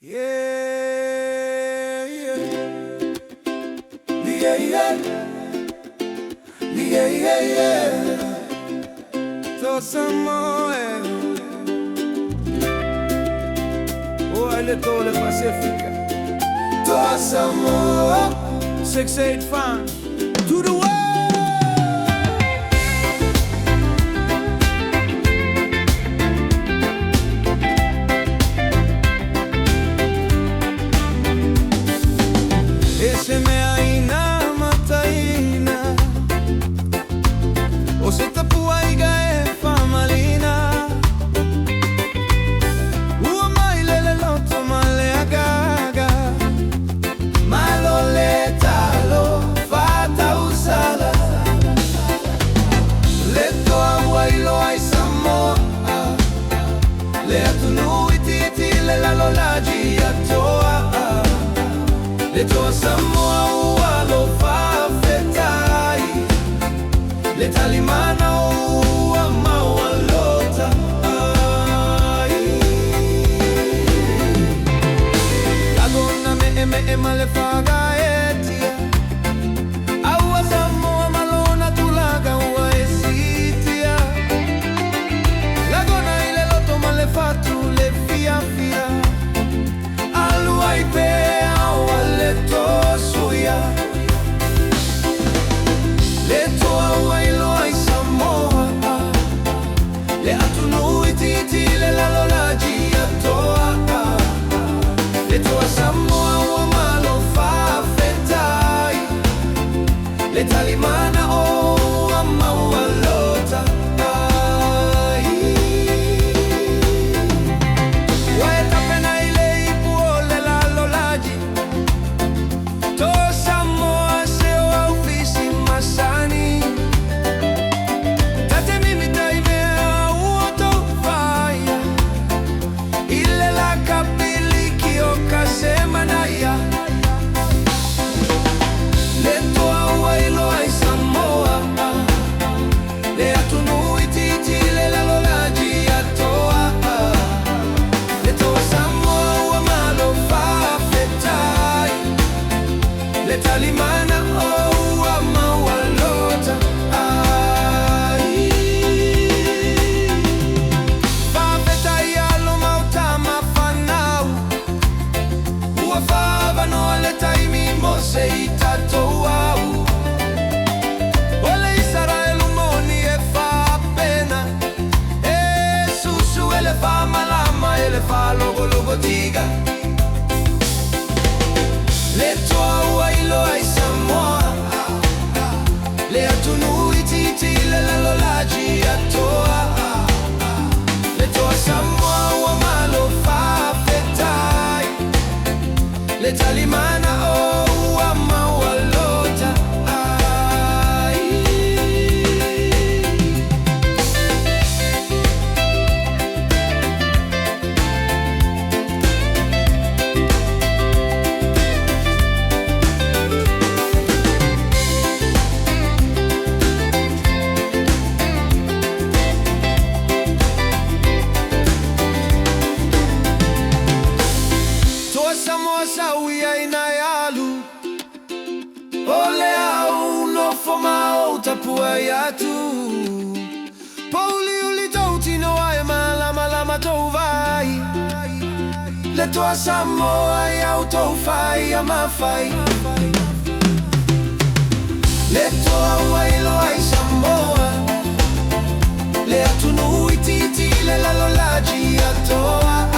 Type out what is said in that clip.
Yeah, yeah, yeah, yeah, yeah, yeah. Toa Samoa, oh, elle est dans le Pacifique. Toa Samoa, 6-8 fan to the world. Le Toa Samoa ua lo whawhetai, le talimana ua maua lota ai. Kagona me ma le whagaetia, aua Samoa malona tulaga ua esitia. Lagona I le loto ma le fatu le fia fia, alua I pea le toa suia, le toa wailo ai Samoa, le atunui titi le lalolaji a toa, le Toa Samoa ua malo whawhetai, le talimana o ua maua lota ai. Wae tapena I le ipu o le lalolaji, Toa Samoa se o au fisi masani, tate mimitai mea ua tau whaia, ile la kapiliki o ka semanaia. Le toa wailo ai Samoa, le atunui titi le lalolaji a toa, le Toa Samoa ua malo whawhetai, le talimana o ua maua lota ai. Whawhetai alo mautama whanau, ua whawanoa le taimi mo se I tatou au. O le Israelu moni e whapena, e susu e le whamalama e le whalogologo tiga. Le toa wailo ai Samoa, le atunui titi le lalolaji a toa, le Toa Samoa ua malo whawhetai, le talimana o ua maua lota ai. Toa Samoa sauia ina alu, ole au no foma o tapua iatu. Pauli uli tautino ai malama tou vai, le Toa Samoa iau tou fai a mawhai. Le toa wailo ai Samoa, le atunui titi le lalolaji a toa.